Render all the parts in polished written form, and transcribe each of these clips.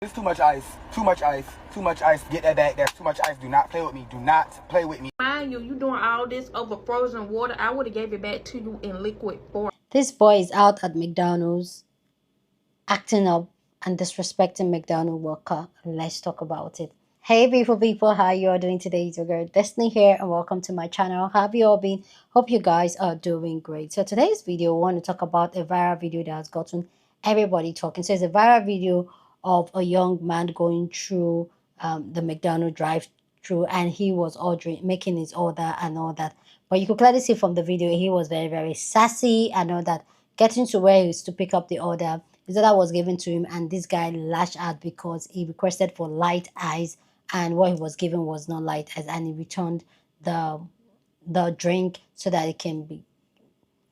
There's too much ice. Too much ice. Too much ice. Get that back. There's too much ice. Do not play with me. Do not play with me. Mind you, doing all this over frozen water. I would have gave it back to you in liquid form. This boy is out at McDonald's acting up and disrespecting McDonald's worker. Let's talk about it. Hey beautiful people, how you all doing today? It's your girl Destiny here and welcome to my channel. How have you all been? Hope you guys are doing great. So today's video, I want to talk about a viral video that has gotten everybody talking. So it's a viral video of a young man going through the McDonald's drive-through, and he was ordering, making his order and all that. But you could clearly see from the video he was very sassy and all that. Getting to where he was to pick up the order, his order was given to him, and this guy lashed out because he requested for light ice, and what he was given was not light ice, and he returned the drink so that it can be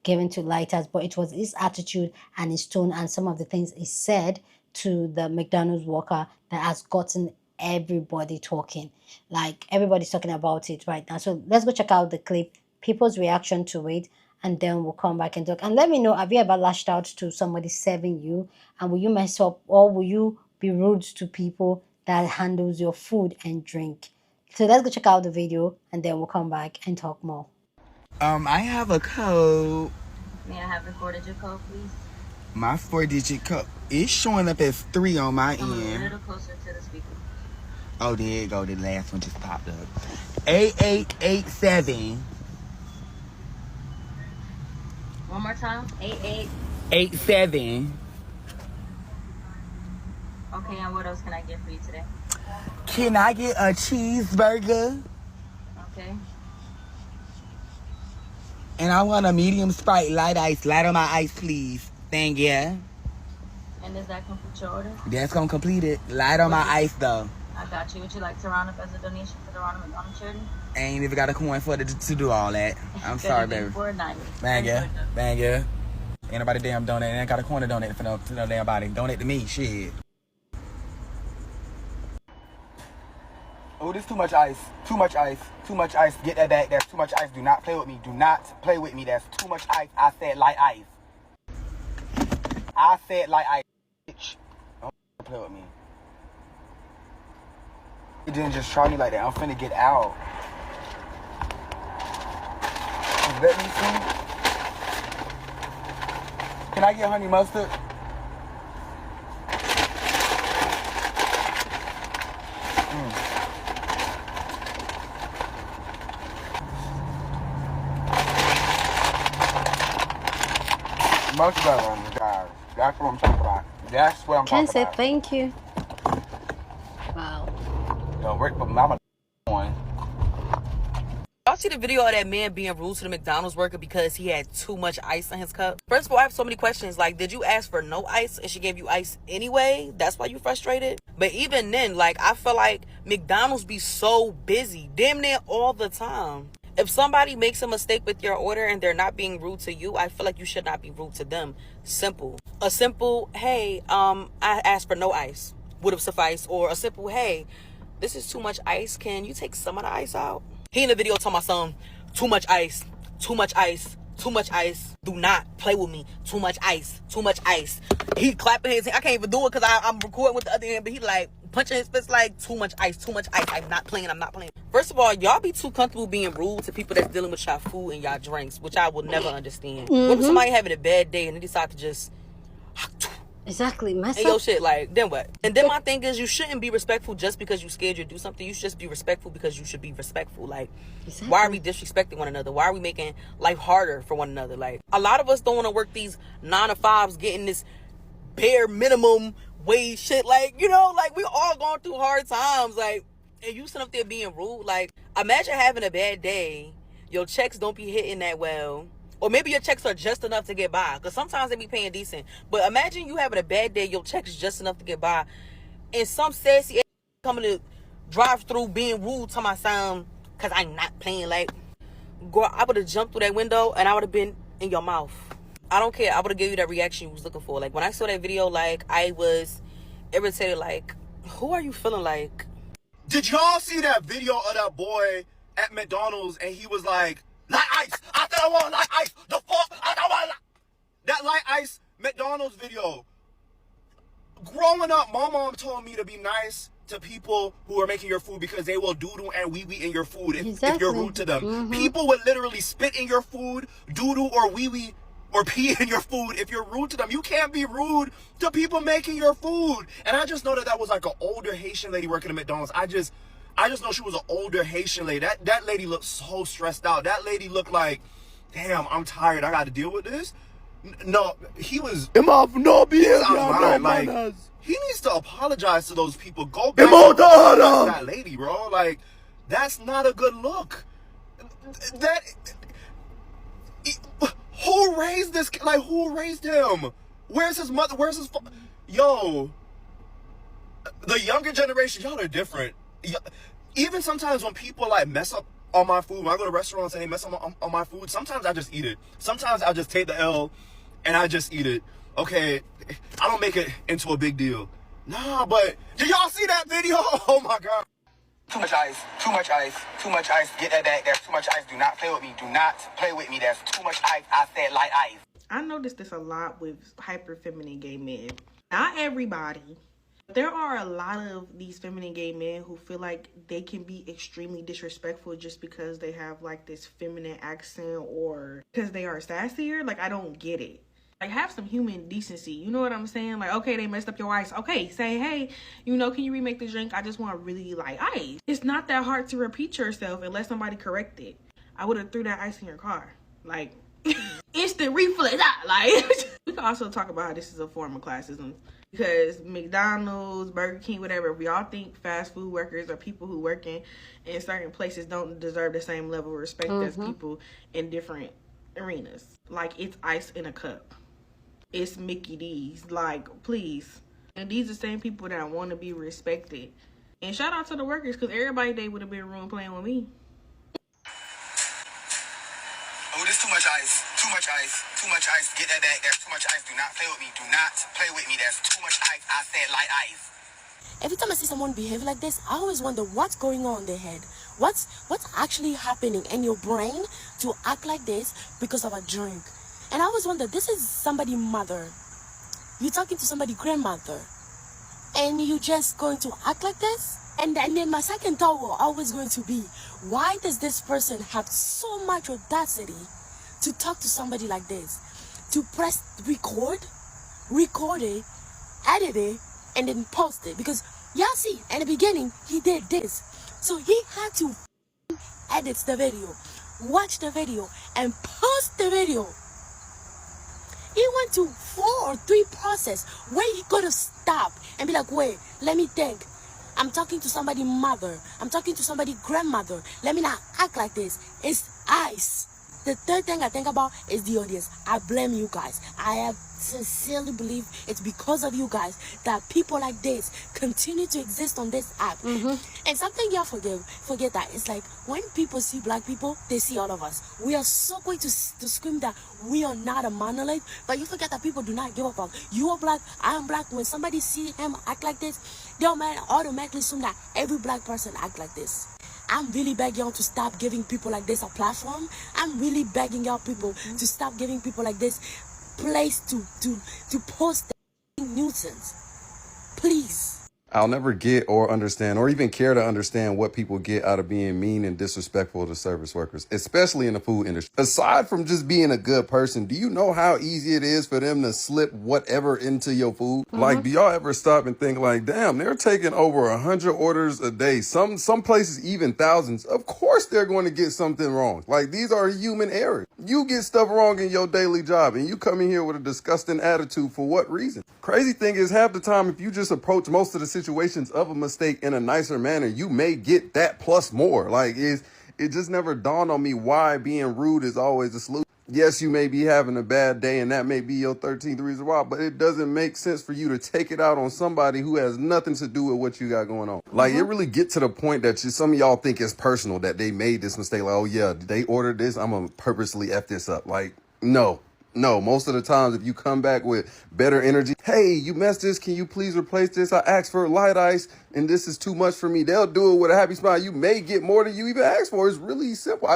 given to lighters. But it was his attitude and his tone and some of the things he said to the McDonald's worker that has gotten everybody talking. Like, everybody's talking about it right now. So let's go check out the clip, people's reaction to it, and then we'll come back and talk. And let me know, have you ever lashed out to somebody serving you, and will you mess up, or will you be rude to people that handles your food and drink? So let's go check out the video and then we'll come back and talk more. I have a code. May I have the 4-digit code, please? My 4-digit code is showing up as 3 on my Come a end. little closer to the speaker. Oh, there you go. The last one just popped up. 8887. One more time. 88. 87. Okay, and what else can I get for you today? Can I get a cheeseburger? Okay. And I want a medium Sprite, light ice. Light on my ice, please. Thank you. And does that complete your order? That's gonna complete it. Light on my ice, though. I got you. Would you like to round up as a donation for the Ronald McDonald charity? I ain't even got a coin for it to do all that. I'm sorry, baby. $4.90. Thank you. Thank you. Ain't nobody damn donate. Ain't got a coin to donate for no damn body. Donate to me. Shit. Oh, there's too much ice. Too much ice. Too much ice. Get that back. There's too much ice. Do not play with me. Do not play with me. There's too much ice. I said light ice. I said light ice. Bitch. Don't play with me. You didn't just try me like that. I'm finna get out. Let me see. Can I get honey mustard? Much better, guys. That's what I'm talking about. That's what I'm talking about. Can say thank you. Wow. Don't work for mama one. Y'all see the video of that man being rude to the McDonald's worker because he had too much ice in his cup? First of all, I have so many questions. Like, did you ask for no ice and she gave you ice anyway? That's why you frustrated? But even then, like, I feel like McDonald's be so busy, damn near all the time. If somebody makes a mistake with your order and they're not being rude to you, I feel like you should not be rude to them. Simple. A simple, hey, I asked for no ice would have sufficed. Or a simple, hey, this is too much ice. Can you take some of the ice out? He in the video told my son, too much ice, too much ice, too much ice. Do not play with me. Too much ice, too much ice. He clapping his hand. I can't even do it because I'm recording with the other hand. But he like punching his fist like, too much ice, too much ice. I'm not playing, I'm not playing. First of all, y'all be too comfortable being rude to people that's dealing with y'all food and y'all drinks, which I will never understand. What if somebody having a bad day and they decide to just... Exactly. Mess and up. yo shit, like, then what? And then my thing is, you shouldn't be respectful just because you scared you do something. You should just be respectful because you should be respectful. Like, Exactly. Why are we disrespecting one another? Why are we making life harder for one another? Like, a lot of us don't want to work these 9-to-5s, getting this bare minimum wage shit. Like, you know, like, we all going through hard times. Like, and you sitting up there being rude. Like, imagine having a bad day. Your checks don't be hitting that well. Or maybe your checks are just enough to get by. Because sometimes they be paying decent. But imagine you having a bad day. Your checks just enough to get by. And some sassy coming to drive through being rude to my son. Because I'm not playing. Like, girl, I would have jumped through that window. And I would have been in your mouth. I don't care. I would have given you that reaction you was looking for. Like, when I saw that video, like, I was irritated. Like, who are you feeling like? Did y'all see that video of that boy at McDonald's and he was like, light ice. I said I want light ice. The fuck? I want light. That light ice McDonald's video. growing up, my mom told me to be nice to people who are making your food because they will doodle and wee-wee in your food if you're rude to them. People would literally spit in your food, doodle or wee-wee or pee in your food if you're rude to them. You can't be rude to people making your food. And I just know that was like an older Haitian lady working at McDonald's. I just know she was an older Haitian lady. That lady looked so stressed out. That lady looked like, damn, I'm tired. I got to deal with this. No, he was. Like, he needs to apologize to those people. Go back to that lady, bro. Like, that's not a good look. Who raised this? Like, who raised him? Where's his mother? Where's his Yo, the younger generation, y'all are different. Even sometimes when people like mess up on my food, when I go to restaurants and they mess up on my food, sometimes I just eat it. Sometimes I just take the L and I just eat it. Okay, I don't make it into a big deal. Nah, but did y'all see that video? Oh my God. Too much ice, too much ice, too much ice. Get that back. There's too much ice. Do not play with me. Do not play with me. There's too much ice. I said light ice. I noticed this a lot with hyper feminine gay men. Not everybody. There are a lot of these feminine gay men who feel like they can be extremely disrespectful just because they have like this feminine accent or because they are sassier. Like, I don't get it. Like, have some human decency. You know what I'm saying? Like, okay, they messed up your ice. Okay, say, hey, you know, can you remake the drink? I just want really like ice. It's not that hard to repeat yourself and let somebody correct it. I would have threw that ice in your car. Like, instant reflex. Like, we can also talk about how this is a form of classism. Because McDonald's, Burger King, whatever, we all think fast food workers or people who work in certain places don't deserve the same level of respect as people in different arenas. Like, it's ice in a cup. It's Mickey D's. Like, please. And these are the same people that want to be respected. And shout out to the workers, because everybody they would have been in the room playing with me. Oh, there's too much ice. Too much ice. Too much ice. Get that back. There's too much ice. Do not play with me. Do not play with me. There's too much ice. I said light ice. Every time I see someone behave like this, I always wonder what's going on in their head. What's actually happening in your brain to act like this because of a drink? And I always wonder, this is somebody's mother. You're talking to somebody's grandmother. And you just going to act like this? And then my second thought was always going to be, why does this person have so much audacity to talk to somebody like this? To press record it, edit it, and then post it. Because, y'all see, in the beginning, he did this. So he had to edit the video, watch the video, and post the video. He went to 4 or 3 process where he could have stopped and be like, wait, let me think. I'm talking to somebody's mother. I'm talking to somebody's grandmother. Let me not act like this. It's ice. The third thing I think about is the audience. I blame you guys. I have sincerely believe it's because of you guys that people like this continue to exist on this app. And something y'all forget that it's like when people see black people, they see all of us. We are so quick to scream that we are not a monolith, but you forget that people do not give a fuck. You are black, I am black. When somebody see him act like this, they'll automatically assume that every black person act like this. I'm really begging y'all to stop giving people like this a platform. I'm really begging y'all people to stop giving people like this place to post the nuisance. Please. I'll never get or understand or even care to understand what people get out of being mean and disrespectful to service workers, especially in the food industry. Aside from just being a good person, do you know how easy it is for them to slip whatever into your food? Like, do y'all ever stop and think like, damn, they're taking over 100 orders a day. Some places even thousands. Of course they're going to get something wrong. Like, these are human errors. You get stuff wrong in your daily job and you come in here with a disgusting attitude for what reason? Crazy thing is, half the time, if you just approach most of the situations of a mistake in a nicer manner, you may get that plus more. Like, it just never dawned on me why being rude is always a solution. Yes, you may be having a bad day and that may be your 13th reason why, but it doesn't make sense for you to take it out on somebody who has nothing to do with what you got going on. Like, it really get to the point that some of y'all think it's personal that they made this mistake. Like, oh yeah, they ordered this, I'm gonna purposely F this up. Like, no, most of the times if you come back with better energy, hey, you messed this, can you please replace this? I asked for light ice and this is too much for me. They'll do it with a happy smile. You may get more than you even asked for. It's really simple.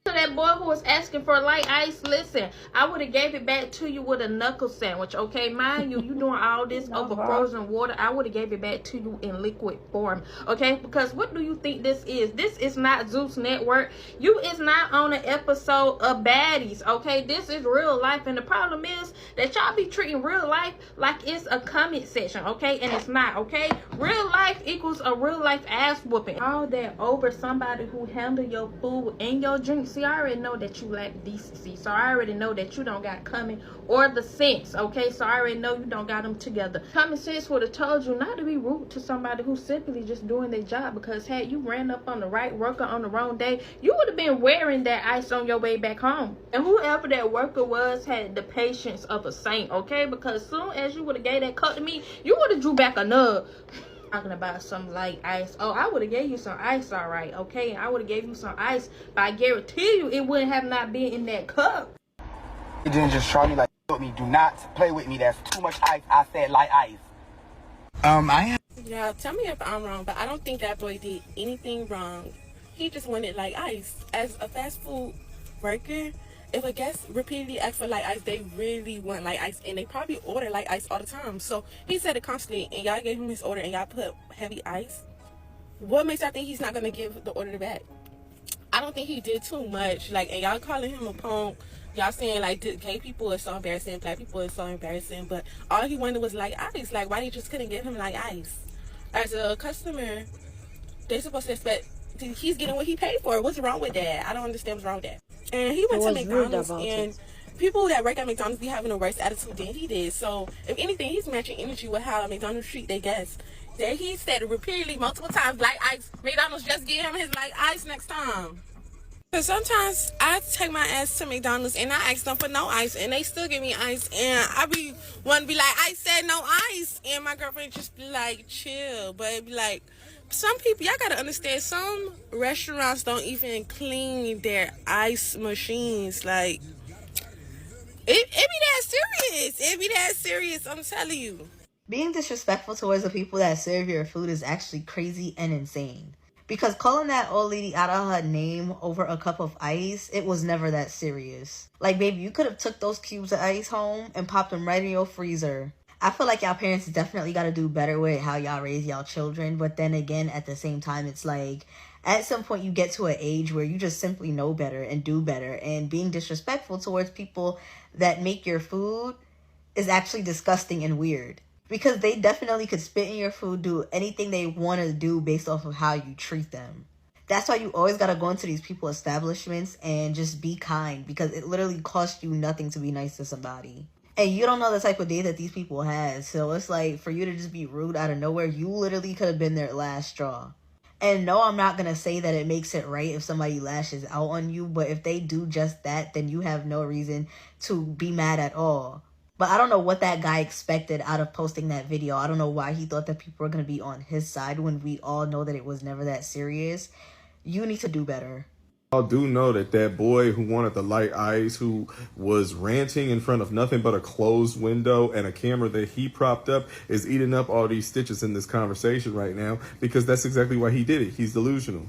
To that boy who was asking for light ice, listen, I would have gave it back to you with a knuckle sandwich, okay? Mind you, you doing all this over frozen water. I would have gave it back to you in liquid form, okay? Because what do you think this is? This is not Zeus Network. You is not on an episode of Baddies, okay? This is real life, and the problem is that y'all be treating real life like it's a comment section, okay? And it's not, okay? Real life equals a real life ass whooping. All that over somebody who handle your food and your drinks. See, I already know that you lack decency. So I already know that you don't got coming or the sense, okay? So I already know you don't got them together. Common sense would have told you not to be rude to somebody who's simply just doing their job, because had you ran up on the right worker on the wrong day, you would have been wearing that ice on your way back home. And whoever that worker was had the patience of a saint, okay? Because soon as you would have gave that cup to me, you would have drew back a nub. Talking about some light ice. Oh, I would have gave you some ice, all right, okay? I would have gave you some ice, but I guarantee you it wouldn't have not been in that cup. You didn't just try me like with me. Do not play with me. That's too much ice. I said light ice. Yeah, tell me if I'm wrong, but I don't think that boy did anything wrong. He just wanted light ice. As a fast food worker, if a guest repeatedly asks for light ice, they really want light ice, and they probably order light ice all the time. So he said it constantly, and y'all gave him his order, and y'all put heavy ice. What makes y'all think he's not gonna give the order back? I don't think he did too much. Like, and y'all calling him a punk. Y'all saying like gay people are so embarrassing, black people are so embarrassing, but all he wanted was light ice. Like, why you just couldn't give him light ice? As a customer, they're supposed to expect he's getting what he paid for. What's wrong with that? I don't understand what's wrong with that. And he went to McDonald's, and people that work at McDonald's be having a worse attitude than he did. So if anything, he's matching energy with how McDonald's treat their guests. That he said repeatedly multiple times, light ice. McDonald's just give him his light ice next time. Cause sometimes I take my ass to McDonald's and I ask them for no ice, and they still give me ice, and I be want to be like, I said no ice, and my girlfriend just be like, chill. But it be like, some people, y'all gotta understand, some restaurants don't even clean their ice machines. Like, it be that serious. It be that serious, I'm telling you. Being disrespectful towards the people that serve your food is actually crazy and insane. Because calling that old lady out of her name over a cup of ice, it was never that serious. Like, baby, you could have took those cubes of ice home and popped them right in your freezer. I feel like y'all parents definitely got to do better with how y'all raise y'all children. But then again, at the same time, it's like, at some point you get to an age where you just simply know better and do better. And being disrespectful towards people that make your food is actually disgusting and weird. Because they definitely could spit in your food, do anything they want to do based off of how you treat them. That's why you always got to go into these people establishments and just be kind. Because it literally costs you nothing to be nice to somebody. And you don't know the type of day that these people had. So it's like, for you to just be rude out of nowhere, you literally could have been their last straw. And no, I'm not going to say that it makes it right if somebody lashes out on you. But if they do just that, then you have no reason to be mad at all. But I don't know what that guy expected out of posting that video. I don't know why he thought that people were going to be on his side when we all know that it was never that serious. You need to do better. I do know that that boy who wanted the light ice, who was ranting in front of nothing but a closed window and a camera that he propped up, is eating up all these stitches in this conversation right now, because that's exactly why he did it. He's delusional.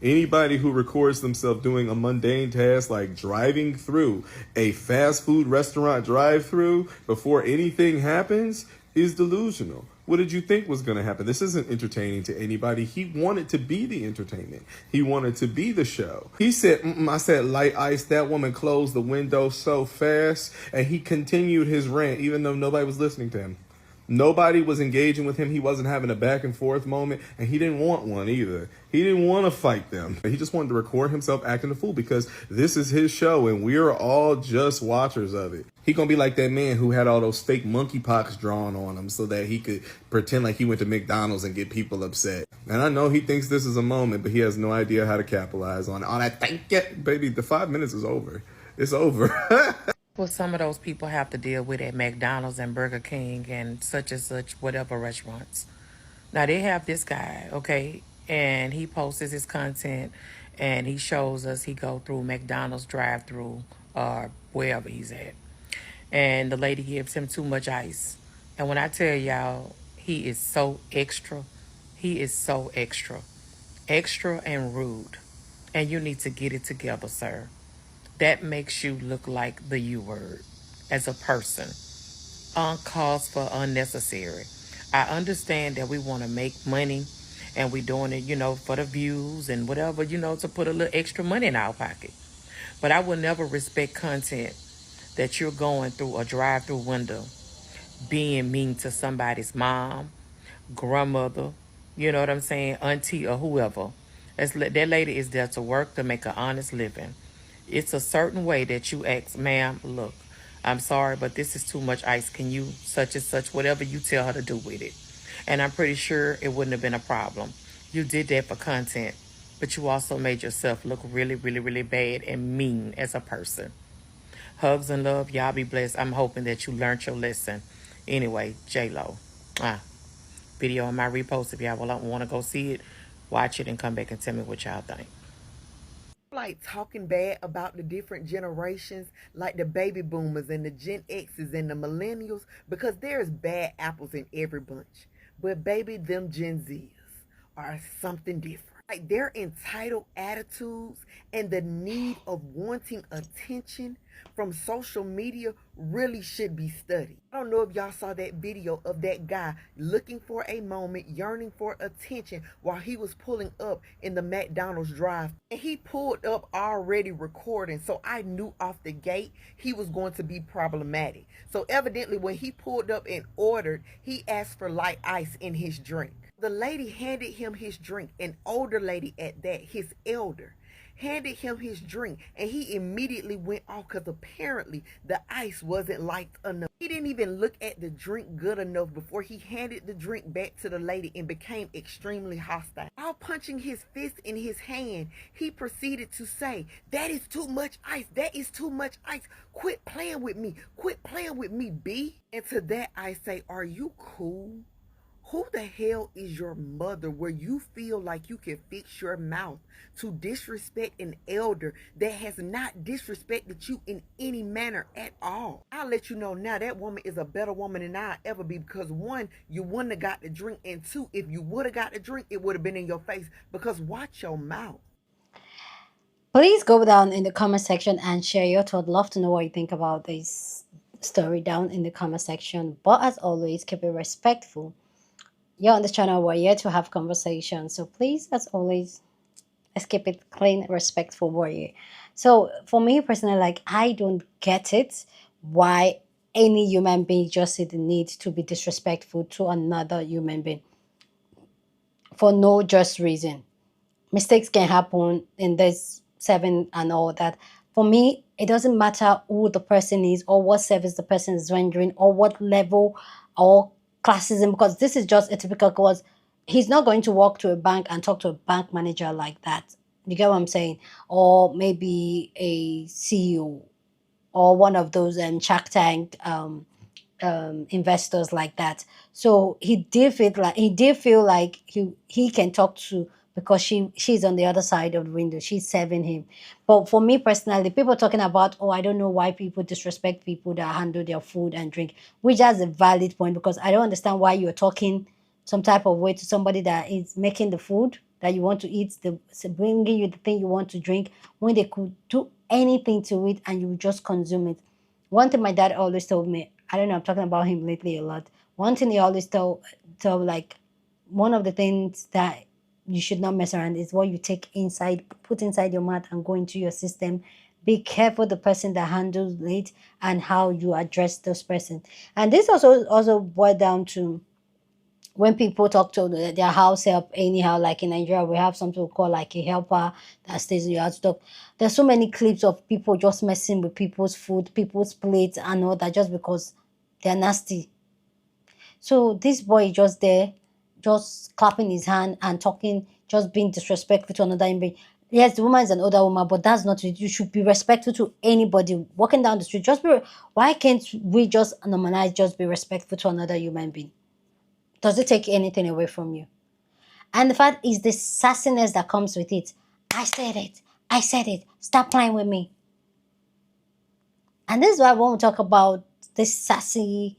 Anybody who records themselves doing a mundane task like driving through a fast food restaurant drive-through before anything happens is delusional. What did you think was going to happen? This isn't entertaining to anybody. He wanted to be the entertainment. He wanted to be the show. He said, I said light ice. That woman closed the window so fast, and he continued his rant even though nobody was listening to him. Nobody was engaging with him. He wasn't having a back and forth moment, and he didn't want one either. He didn't want to fight them. He just wanted to record himself acting a fool because this is his show, and we're all just watchers of it. He gonna be like that man who had all those fake monkeypox drawn on him so that he could pretend like he went to McDonald's and get people upset. And I know he thinks this is a moment, but he has no idea how to capitalize on it. Oh, that thank you, baby. The 5 minutes is over. It's over. What some of those people have to deal with at McDonald's and Burger King and such whatever restaurants. Now they have this guy, okay, and he posts his content and he shows us he go through McDonald's drive-through or wherever he's at. And the lady gives him too much ice. And when I tell y'all, he is so extra. He is so extra. Extra and rude. and you need to get it together, sir. That makes you look like the U word as a person. Uncause for unnecessary. I understand that we want to make money and we doing it, for the views and whatever, to put a little extra money in our pocket. But I will never respect content that you're going through a drive-through window being mean to somebody's mom, grandmother, you know what I'm saying, auntie or whoever. That lady is there to work to make an honest living. It's a certain way that you ask, ma'am, look, I'm sorry, but this is too much ice. Can you such and such, whatever you tell her to do with it? And I'm pretty sure it wouldn't have been a problem. You did that for content, but you also made yourself look really, really, really bad and mean as a person. Hugs and love. Y'all be blessed. I'm hoping that you learned your lesson. Anyway, J-Lo. Video on my repost. If y'all want to go see it, watch it and come back and tell me what y'all think. Like talking bad about the different generations, like the baby boomers and the Gen X's and the millennials, because there's bad apples in every bunch. But baby, them Gen Zs are something different. Like their entitled attitudes and the need of wanting attention from social media really should be studied. I don't know if y'all saw that video of that guy looking for a moment, yearning for attention while he was pulling up in the McDonald's drive. And he pulled up already recording, so I knew off the gate he was going to be problematic. So evidently when he pulled up and ordered, he asked for light ice in his drink. The lady handed him his drink, an older lady at that, his elder, handed him his drink, and he immediately went off because apparently the ice wasn't light enough. He didn't even look at the drink good enough before he handed the drink back to the lady and became extremely hostile. While punching his fist in his hand, he proceeded to say, "That is too much ice. That is too much ice. Quit playing with me. Quit playing with me, B." And to that I say, are you cool? Who the hell is your mother where you feel like you can fix your mouth to disrespect an elder that has not disrespected you in any manner at all? I'll let you know now that woman is a better woman than I'll ever be, because one, you wouldn't have got the drink, and two, if you would have got the drink, it would have been in your face, because watch your mouth. Please go down in the comment section and share your thought. Love to know what you think about this story down in the comment section. But as always, keep it respectful. You're on this channel, we're here to have conversations, so please, as always, let's keep it clean, respectful, warrior. So for me personally, like, I don't get it why any human being just see the need to be disrespectful to another human being for no just reason. Mistakes can happen in this seven and all that. For me, it doesn't matter who the person is or what service the person is rendering or what level or classism, because this is just a typical cause. He's not going to walk to a bank and talk to a bank manager like that. You get what I'm saying? Or maybe a CEO or one of those Shark Tank investors like that. So he did feel like he can talk to, because she's on the other side of the window, she's serving him. But for me personally, people talking about, oh, I don't know why people disrespect people that handle their food and drink, which has a valid point, because I don't understand why you're talking some type of way to somebody that is making the food that you want to eat, bringing you the thing you want to drink, when they could do anything to it and you just consume it. One thing my dad always told me, I don't know, I'm talking about him lately a lot. One thing he always told like, one of the things that you should not mess around is what you take inside, put inside your mouth and go into your system. Be careful the person that handles it and how you address those person. And this also boiled down to when people talk to their house help anyhow. Like in Nigeria, we have something we call like a helper that stays in your house. There's so many clips of people just messing with people's food, people's plates and all that, just because they're nasty. So this boy just there, just clapping his hand and talking, just being disrespectful to another human being. Yes, the woman is an older woman, but that's not it. You should be respectful to anybody walking down the street. Why can't we just normalize, just be respectful to another human being? Does it take anything away from you? And the fact is the sassiness that comes with it. I said it. I said it. Stop playing with me. And this is why when we talk about this sassy,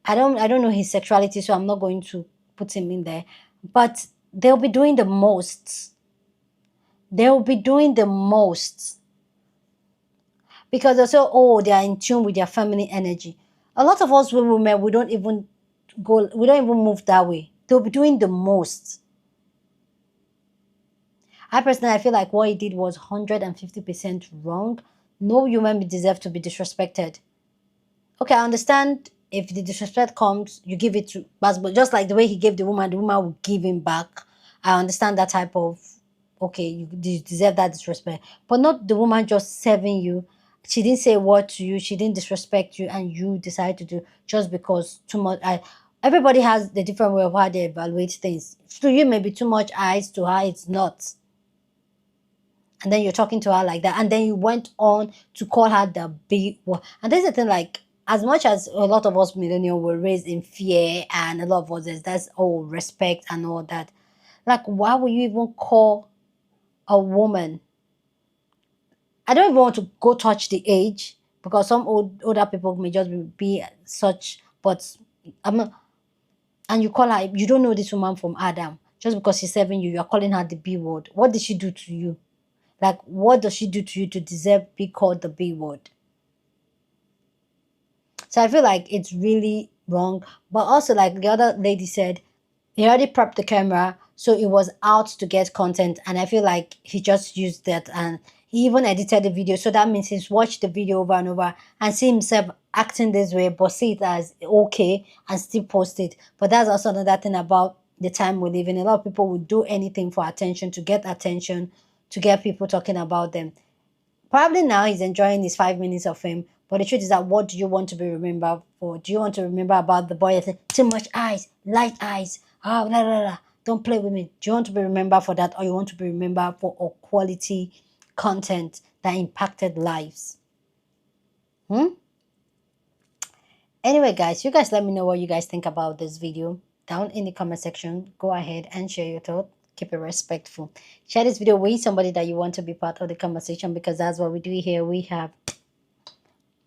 I don't know his sexuality, so I'm not going to put him in there. But they'll be doing the most They'll be doing the most because they're so, oh, they are in tune with their feminine energy. A lot of us women, we don't even move that way. They'll be doing the most. I personally, I feel like what he did was 150% wrong. No human being deserves to be disrespected. Okay, I understand if the disrespect comes, you give it to Baz, but just like the way he gave the woman will give him back. I understand that type of, okay, you deserve that disrespect, but not the woman just serving you. She didn't say a word to you, she didn't disrespect you, and you decide to do just because too much. Everybody has the different way of how they evaluate things. To you, maybe too much eyes, to her, it's not. And then you're talking to her like that, and then you went on to call her the big one. And there's the thing, like, as much as a lot of us millennials were raised in fear, and a lot of us, that's all respect and all that, like, why would you even call a woman? I don't even want to go touch the age, because some older people may just be such, but I'm not. And you call her, you don't know this woman from Adam, just because she's serving you, you're calling her the B word. What did she do to you? Like, what does she do to you to deserve be called the B word? So I feel like it's really wrong. But also, like the other lady said, he already prepped the camera, so it was out to get content. And I feel like he just used that, and he even edited the video. So that means he's watched the video over and over and see himself acting this way, but see it as okay and still post it. But that's also another thing about the time we live in. A lot of people would do anything for attention, to get people talking about them. Probably now he's enjoying his 5 minutes of fame, but the truth is that, what do you want to be remembered for? Do you want to remember about the boy that said, too much eyes, light eyes, blah, blah, blah, don't play with me? Do you want to be remembered for that, or you want to be remembered for a quality content that impacted lives? Anyway, guys, you guys let me know what you guys think about this video down in the comment section. Go ahead and share your thoughts. Keep it respectful. Share this video with somebody that you want to be part of the conversation, because that's what we do here. We have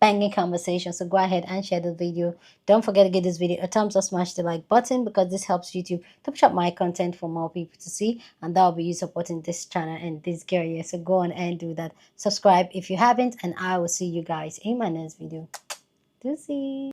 banging conversation. So go ahead and share the video. Don't forget to give this video a thumbs up, smash the like button, because this helps YouTube to push up my content for more people to see, and that will be you supporting this channel and this girl here. So go on and do that. Subscribe if you haven't, and I will see you guys in my next video. Deuces.